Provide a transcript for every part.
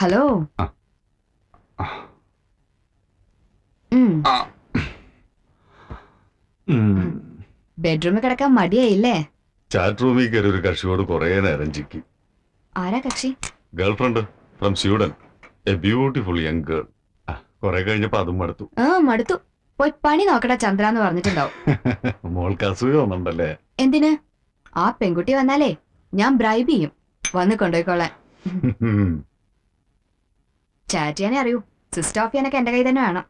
Hello. ബെഡ്റൂമിൽ കിടക്കാൻ മടിയായില്ലേ? Chat റൂമിൽ കയറി ഒരു കക്ഷിയോട് കുറെ നേരം ചിക്കി. ആരാ കക്ഷി? Girlfriend from Sweden, A beautiful young girl. കുറെ കഴിഞ്ഞപ്പോ അതും മടുത്തു. മടുത്തു. പോയി പണി നോക്കടാ ചന്ദ്ര എന്ന് പറഞ്ഞിട്ടുണ്ടാവും. മോൾക്ക് അസുഖം ഒന്നുണ്ടല്ലേ? എന്തിന്? ആ പെൺകുട്ടി വന്നാലേ ഞാൻ ബ്രൈബ് ചെയ്യും, വന്ന് കൊണ്ടുപോയിക്കോളാൻ. ചാറ്റ് ചെയ്യാനേ അറിയൂ, സിസ്റ്റർ ഓഫ് ചെയ്യാനൊക്കെ എന്റെ കൈ തന്നെ വേണം.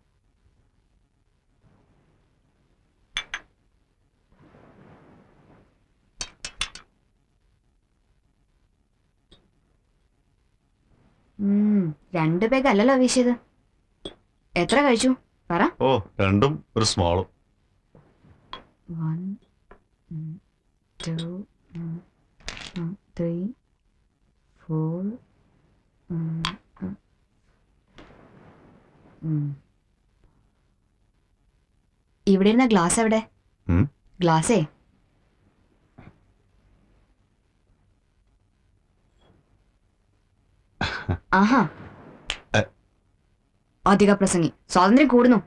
രണ്ട് പേഗ് അല്ലല്ലോ വീശിയത്. എത്ര കഴിച്ചു പറ? ഓ, രണ്ടും ഒരു സ്മോളും. 1 2 3 4. ഇവിടെ ഇരുന്ന ഗ്ലാസ് എവിടെ? ഗ്ലാസേ. ആഹാ, അധിക പ്രസംഗി. സ്വാതന്ത്ര്യം കൂടുന്നു.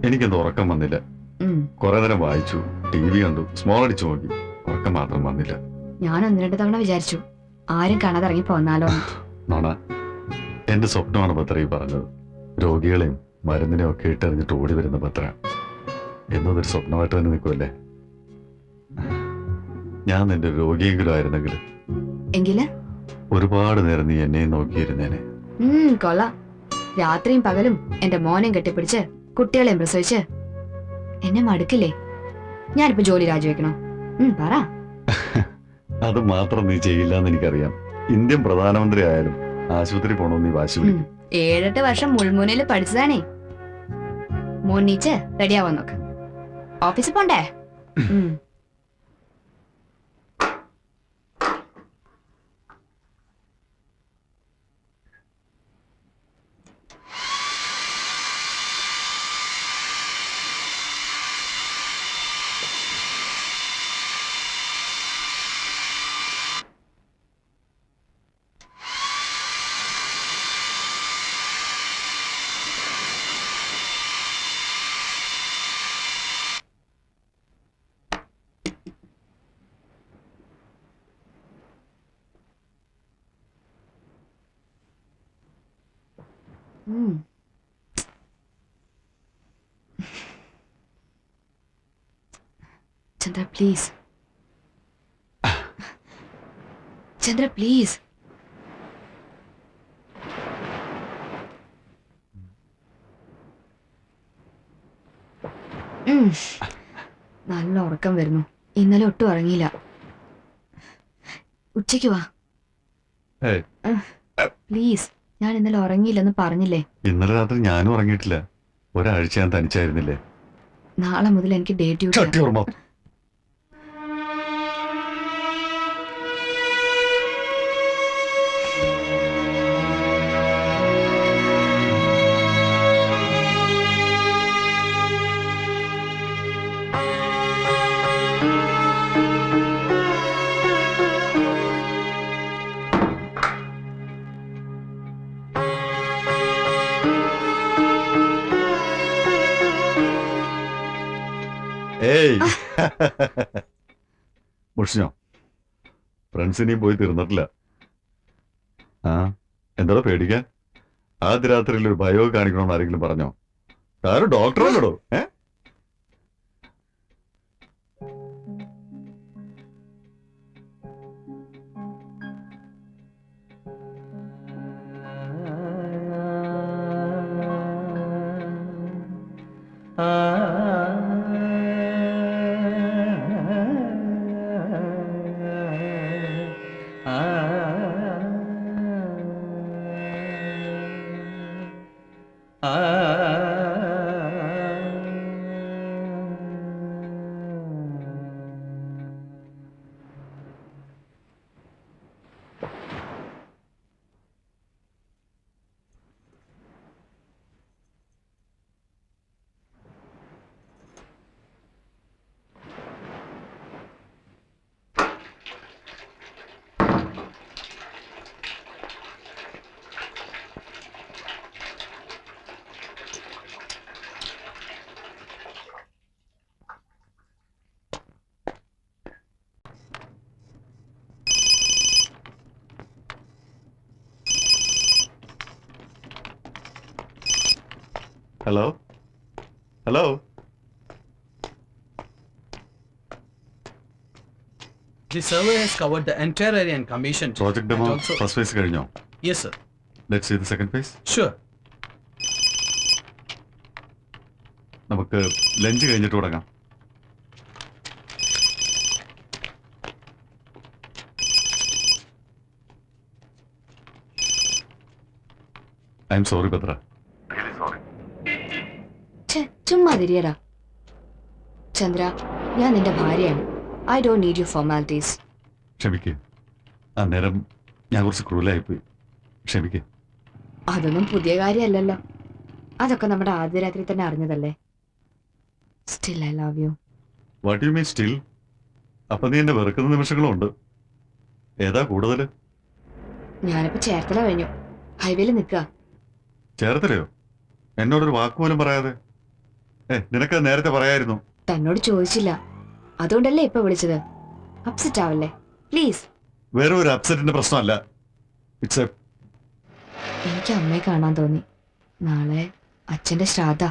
എനിക്കെന്ത് ഉറക്കം വന്നില്ല. കുറെ നേരം വായിച്ചു, TV കണ്ടു, സ്മോൾ അടിച്ചു നോക്കി, ഉറക്കം മാത്രം വന്നില്ല. ഞാൻ 1-2 തവണ വിചാരിച്ചു ആരും കാണാതെ ഇറങ്ങി പോന്നാലോ. നോണ, എന്റെ സ്വപ്നമാണ് പത്ര പറഞ്ഞത്. രോഗികളെയും മരുന്നിനെയും ഒക്കെ ഇട്ടെറിഞ്ഞിട്ട് ഓടി വരുന്ന പത്ര എന്നതൊരു സ്വപ്നമായിട്ട് തന്നെ നിൽക്കുമല്ലേ. ഞാൻ നിന്റെ രോഗിയെങ്കിലും ആയിരുന്നെങ്കിൽ എങ്കില് ഒരുപാട് നേരം നീ എന്നെയും നോക്കിയിരുന്നേനെ. കൊള്ളാം. രാത്രിയും പകലും എന്റെ മോനെയും കെട്ടിപ്പിടിച്ച് കുട്ടികളെയും പ്രസവിച്ച് എന്നെ മടുക്കില്ലേ? ഞാനിപ്പോ ജോലി രാജിവെക്കണോ? പറ. അത് മാത്രം നീ ചെയ്യില്ലെന്ന് എനിക്കറിയാം. ഇന്ത്യൻ പ്രധാനമന്ത്രി ആയാലും ആശുപത്രി പോണോന്ന് നീ വാശി പിടിക്കും. 7-8 വർഷം മുൾമുനയിൽ പഠിച്ചതാണേ. മോനീച്ച് റെഡിയാവാൻ നോക്ക്, ഓഫീസിൽ പോണ്ടേ? Chandra please, Chandra please. നല്ല ഉറക്കം വരുന്നു. ഇന്നലെ ഒട്ടും ഉറങ്ങിയില്ല. ഉച്ചയ്ക്ക് വാ പ്ലീസ്. ഞാൻ ഇന്നലെ ഉറങ്ങിയില്ലെന്ന് പറഞ്ഞില്ലേ? ഇന്നലെ രാത്രി ഞാനും ഉറങ്ങിയിട്ടില്ല. ഒരാഴ്ച ഞാൻ തനിച്ചായിരുന്നില്ലേ. നാളെ മുതൽ എനിക്ക് ഡേ ഡ്യൂട്ടി. മുഷിഞ്ഞോ? ഫ്രണ്ട്സിനെയും പോയി തീർന്നിട്ടില്ല. എന്താ പേടിക്കാൻ? ആദ്യ രാത്രിയിൽ ഒരു ഭയോ കാണിക്കണമെന്ന് ആരെങ്കിലും പറഞ്ഞോ? താരം ഡോക്ടറല്ലോ. Hello hello The survey has covered the entire area and commissioned. Project demo And also- first phase കഴിഞ്ഞോ? Yes, sir. Let's see the second phase. Sure. നമുക്ക് ലഞ്ച് കഴിഞ്ഞിട്ട് തുടങ്ങാം. I'm sorry Bhadra. ചുമ്മാ തിരിയടാ. ചന്ദ്ര, ഞാൻ നിന്റെ ഭാര്യയാണ്. I don't need you formalities. ക്ഷമിക്ക്, അന്നേരം ഞാൻ കുറച്ച് ക്രൂലായിപ്പോയി. ക്ഷമിക്ക്. അതൊന്നും പുതിയ കാര്യമല്ലല്ലോ. അതൊക്കെ നമ്മുടെ ആദ്യ രാത്രി തന്നെ അറിഞ്ഞതല്ലേ. Still I love you. What you mean still? അപ്പൊ നീ എന്നെ വെറുക്കുന്ന നിമിഷങ്ങളും ഉണ്ട്. ഏതാ കൂടുതൽ? ഞാനിപ്പോ ചേർത്തല കഴിഞ്ഞു. ഹൈവേയിൽ നിൽക്കുക. ചേർത്തലയോ? എന്നോടൊരു വാക്കുപോലും പറയാതെ. നിനക്ക് നേരത്തെ പറയായിരുന്നു. തന്നോട് ചോദിച്ചില്ല, അതുകൊണ്ടല്ലേ ഇപ്പൊ വിളിച്ചത്. അപ്സെറ്റ് ആവല്ലേ പ്ലീസ്. വേറെ ഒരു അപ്സെറ്റിന്റെ പ്രശ്നമല്ല. ഇറ്റ്സ് എ എനിക്ക് അമ്മയെ കാണാൻ തോന്നി. നാളെ അച്ഛന്റെ ശ്രാദ്ധ.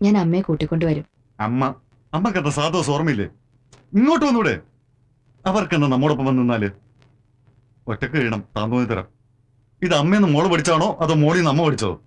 ഞാൻ അമ്മയെ കൂട്ടിക്കൊണ്ടുവരും. അമ്മക്കെന്താ സാധു ഓർമ്മയില്ലേ? ഇങ്ങോട്ട് വന്നൂടെ? അവർക്കെന്താ നമ്മോടൊപ്പം വന്ന് നിന്നാല്? ഒറ്റക്ക് കഴിയണം, താൻ തോന്നി തരാം. ഇത് അമ്മയെന്ന് മോള് പഠിച്ചാണോ അതോ മോളിന്ന് അമ്മ പഠിച്ചോ?